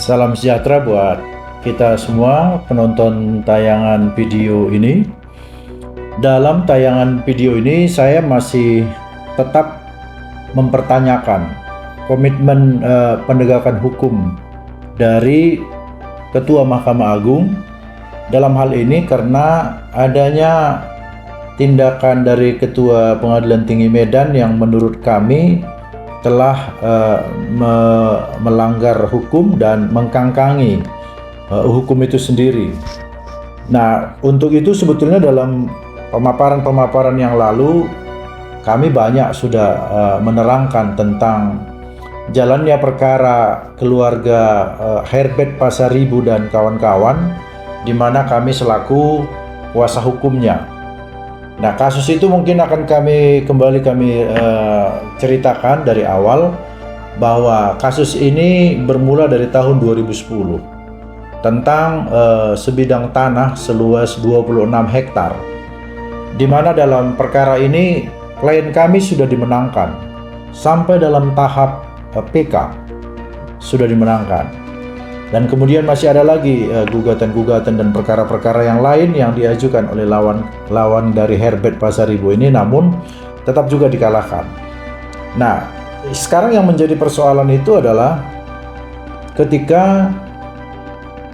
Salam sejahtera buat kita semua penonton tayangan video ini. Dalam tayangan video ini saya masih tetap mempertanyakan komitmen penegakan hukum dari Ketua Mahkamah Agung dalam hal ini, karena adanya tindakan dari Ketua Pengadilan Tinggi Medan yang menurut kami telah melanggar hukum dan mengkangkangi hukum itu sendiri. Nah, untuk itu sebetulnya dalam pemaparan-pemaparan yang lalu kami banyak sudah menerangkan tentang jalannya perkara keluarga Herbert Pasaribu dan kawan-kawan, di mana kami selaku kuasa hukumnya. Nah, kasus itu mungkin akan kami ceritakan dari awal, bahwa kasus ini bermula dari tahun 2010 tentang sebidang tanah seluas 26 hektar, di mana dalam perkara ini klien kami sudah dimenangkan sampai dalam tahap PK sudah dimenangkan. Dan kemudian masih ada lagi gugatan-gugatan dan perkara-perkara yang lain yang diajukan oleh lawan dari Herbert Pasaribu ini, namun tetap juga dikalahkan. Nah, sekarang yang menjadi persoalan itu adalah ketika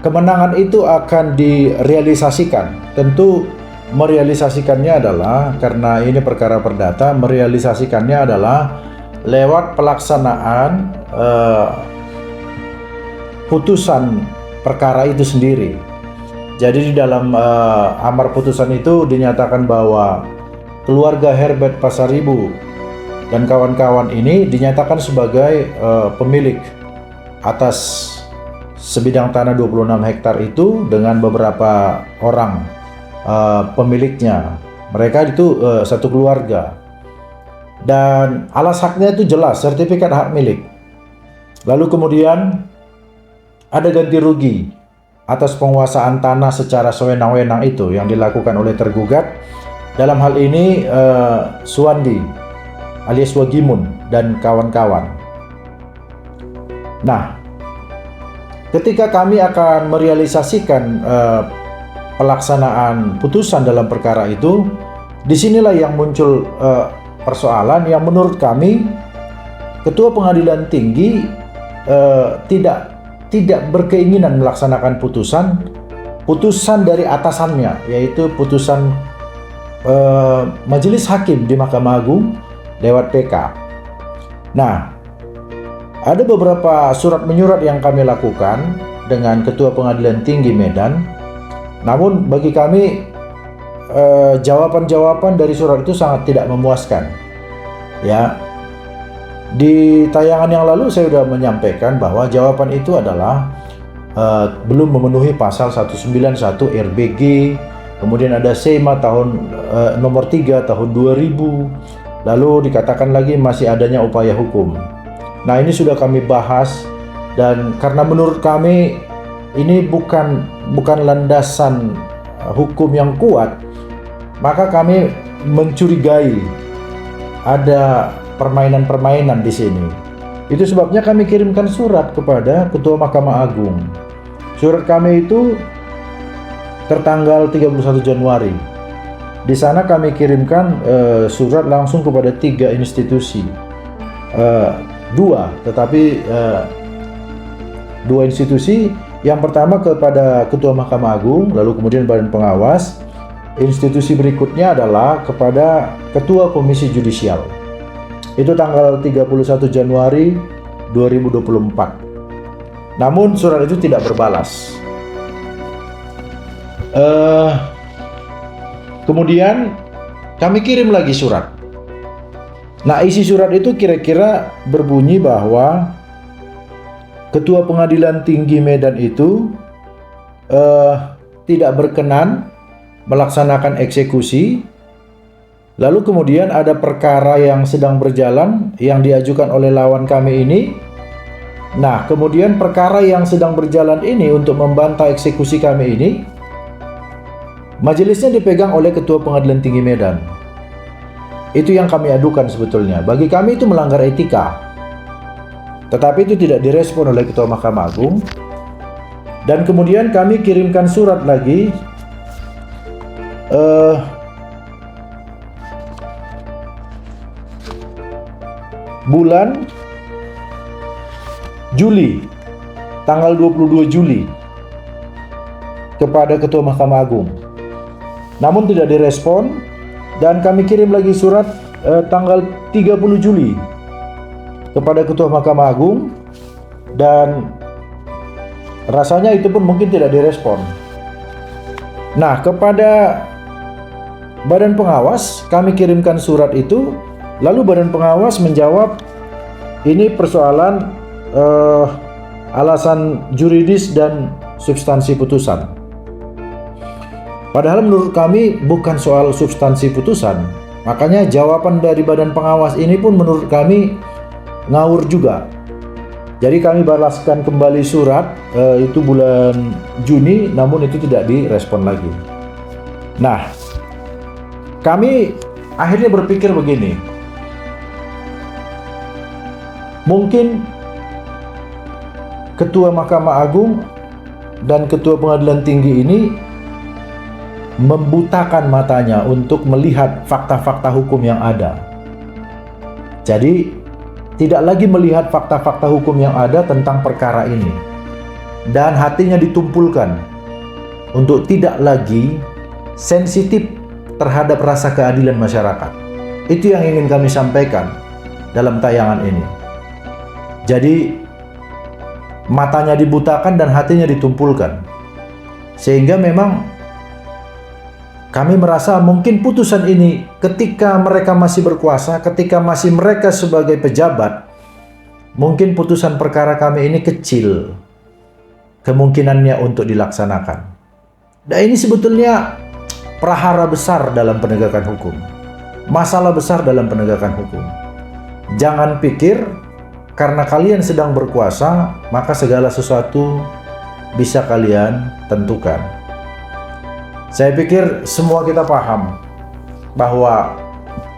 kemenangan itu akan direalisasikan. Tentu merealisasikannya adalah, karena ini perkara perdata, merealisasikannya adalah lewat pelaksanaan putusan perkara itu sendiri. Jadi di dalam amar putusan itu dinyatakan bahwa keluarga Herbert Pasaribu dan kawan-kawan ini dinyatakan sebagai pemilik atas sebidang tanah 26 hektar itu dengan beberapa orang pemiliknya. Mereka itu satu keluarga, dan alas haknya itu jelas, sertifikat hak milik. Lalu kemudian ada ganti rugi atas penguasaan tanah secara sewenang-wenang itu yang dilakukan oleh tergugat, dalam hal ini Suwandi alias Wagimun dan kawan-kawan. Nah, ketika kami akan merealisasikan pelaksanaan putusan dalam perkara itu, disinilah yang muncul persoalan yang menurut kami Ketua Pengadilan Tinggi tidak berkeinginan melaksanakan putusan dari atasannya, yaitu putusan Majelis Hakim di Mahkamah Agung lewat PK. Nah, ada beberapa surat menyurat yang kami lakukan dengan Ketua Pengadilan Tinggi Medan, namun bagi kami jawaban-jawaban dari surat itu sangat tidak memuaskan. Ya, di tayangan yang lalu saya sudah menyampaikan bahwa jawaban itu adalah belum memenuhi pasal 191 RBG, kemudian ada SEMA tahun nomor 3 tahun 2000, lalu dikatakan lagi masih adanya upaya hukum. Nah, ini sudah kami bahas, dan karena menurut kami ini bukan landasan hukum yang kuat, maka kami mencurigai ada permainan-permainan di sini. Itu sebabnya kami kirimkan surat kepada Ketua Mahkamah Agung. Surat kami itu tertanggal 31 Januari. Di sana kami kirimkan surat langsung kepada 3 institusi. Dua institusi. Yang pertama kepada Ketua Mahkamah Agung, lalu kemudian Badan Pengawas. Institusi berikutnya adalah kepada Ketua Komisi Judisial. Itu tanggal 31 Januari 2024. Namun surat itu tidak berbalas. Kemudian kami kirim lagi surat. Nah, isi surat itu kira-kira berbunyi bahwa Ketua Pengadilan Tinggi Medan itu tidak berkenan melaksanakan eksekusi. Lalu kemudian ada perkara yang sedang berjalan yang diajukan oleh lawan kami ini. Nah, kemudian perkara yang sedang berjalan ini untuk membantah eksekusi kami ini, majelisnya dipegang oleh Ketua Pengadilan Tinggi Medan. Itu yang kami adukan sebetulnya. Bagi kami itu melanggar etika. Tetapi itu tidak direspon oleh Ketua Mahkamah Agung. Dan kemudian kami kirimkan surat lagi bulan Juli, tanggal 22 Juli kepada Ketua Mahkamah Agung. Namun tidak direspon, dan kami kirim lagi surat tanggal 30 Juli kepada Ketua Mahkamah Agung, dan rasanya itu pun mungkin tidak direspon. Nah, kepada Badan Pengawas kami kirimkan surat itu, lalu Badan Pengawas menjawab ini persoalan alasan juridis dan substansi putusan. Padahal menurut kami bukan soal substansi putusan. Makanya jawaban dari Badan Pengawas ini pun menurut kami ngawur juga. Jadi kami balaskan kembali surat itu bulan Juni, namun itu tidak direspon lagi. Nah, kami akhirnya berpikir begini, mungkin Ketua Mahkamah Agung dan Ketua Pengadilan Tinggi ini membutakan matanya untuk melihat fakta-fakta hukum yang ada. Jadi tidak lagi melihat fakta-fakta hukum yang ada tentang perkara ini, dan hatinya ditumpulkan untuk tidak lagi sensitif terhadap rasa keadilan masyarakat. Itu yang ingin kami sampaikan dalam tayangan ini. Jadi matanya dibutakan dan hatinya ditumpulkan, sehingga memang kami merasa mungkin putusan ini ketika mereka masih berkuasa, ketika masih mereka sebagai pejabat, mungkin putusan perkara kami ini kecil kemungkinannya untuk dilaksanakan. Dan ini sebetulnya prahara besar dalam penegakan hukum, masalah besar dalam penegakan hukum. Jangan pikir karena kalian sedang berkuasa, maka segala sesuatu bisa kalian tentukan. Saya pikir semua kita paham bahwa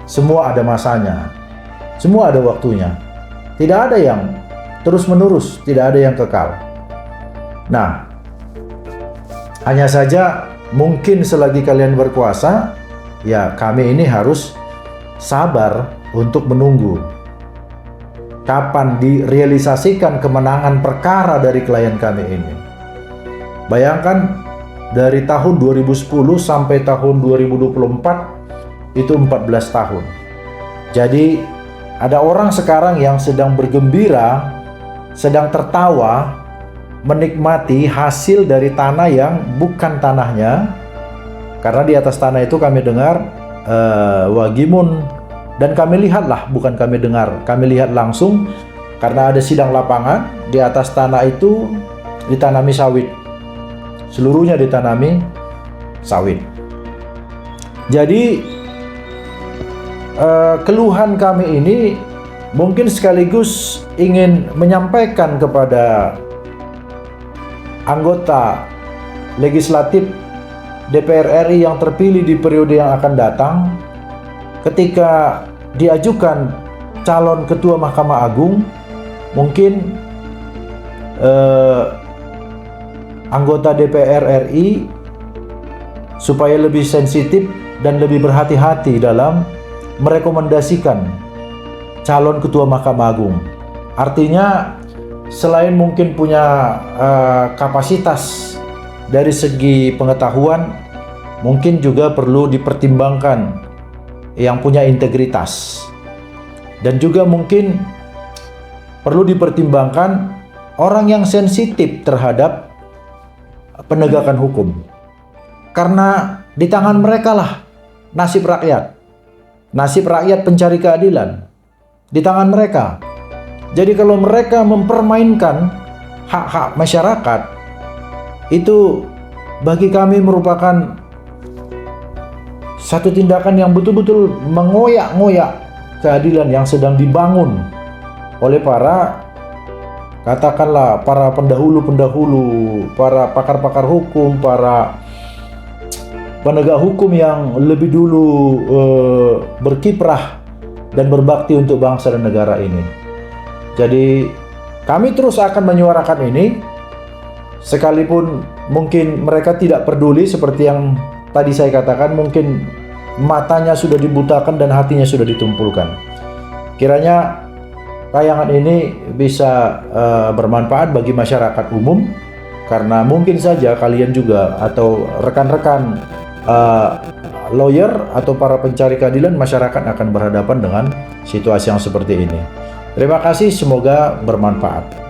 semua ada masanya, semua ada waktunya. Tidak ada yang terus-menerus, tidak ada yang kekal. Nah, hanya saja mungkin selagi kalian berkuasa, ya kami ini harus sabar untuk menunggu kapan direalisasikan kemenangan perkara dari klien kami ini. Bayangkan, dari tahun 2010 sampai tahun 2024 itu 14 tahun. Jadi ada orang sekarang yang sedang bergembira, sedang tertawa, menikmati hasil dari tanah yang bukan tanahnya. Karena di atas tanah itu kami dengar wagimun, dan kami lihatlah, bukan kami dengar, kami lihat langsung karena ada sidang lapangan. Di atas tanah itu ditanami sawit. Seluruhnya ditanami sawit. Jadi keluhan kami ini mungkin sekaligus ingin menyampaikan kepada anggota legislatif DPR RI yang terpilih di periode yang akan datang, ketika diajukan calon Ketua Mahkamah Agung, mungkin anggota DPR RI supaya lebih sensitif dan lebih berhati-hati dalam merekomendasikan calon Ketua Mahkamah Agung. Artinya selain mungkin punya kapasitas dari segi pengetahuan, mungkin juga perlu dipertimbangkan yang punya integritas, dan juga mungkin perlu dipertimbangkan orang yang sensitif terhadap penegakan hukum, karena di tangan mereka lah nasib rakyat pencari keadilan, di tangan mereka. Jadi kalau mereka mempermainkan hak-hak masyarakat, itu bagi kami merupakan satu tindakan yang betul-betul mengoyak-ngoyak keadilan yang sedang dibangun oleh katakanlah para pendahulu-pendahulu, para pakar-pakar hukum, para penegak hukum yang lebih dulu berkiprah dan berbakti untuk bangsa dan negara ini. Jadi kami terus akan menyuarakan ini sekalipun mungkin mereka tidak peduli seperti yang tadi saya katakan, mungkin matanya sudah dibutakan dan hatinya sudah ditumpulkan. Kiranya tayangan ini bisa bermanfaat bagi masyarakat umum, karena mungkin saja kalian juga atau rekan-rekan lawyer atau para pencari keadilan masyarakat akan berhadapan dengan situasi yang seperti ini. Terima kasih, semoga bermanfaat.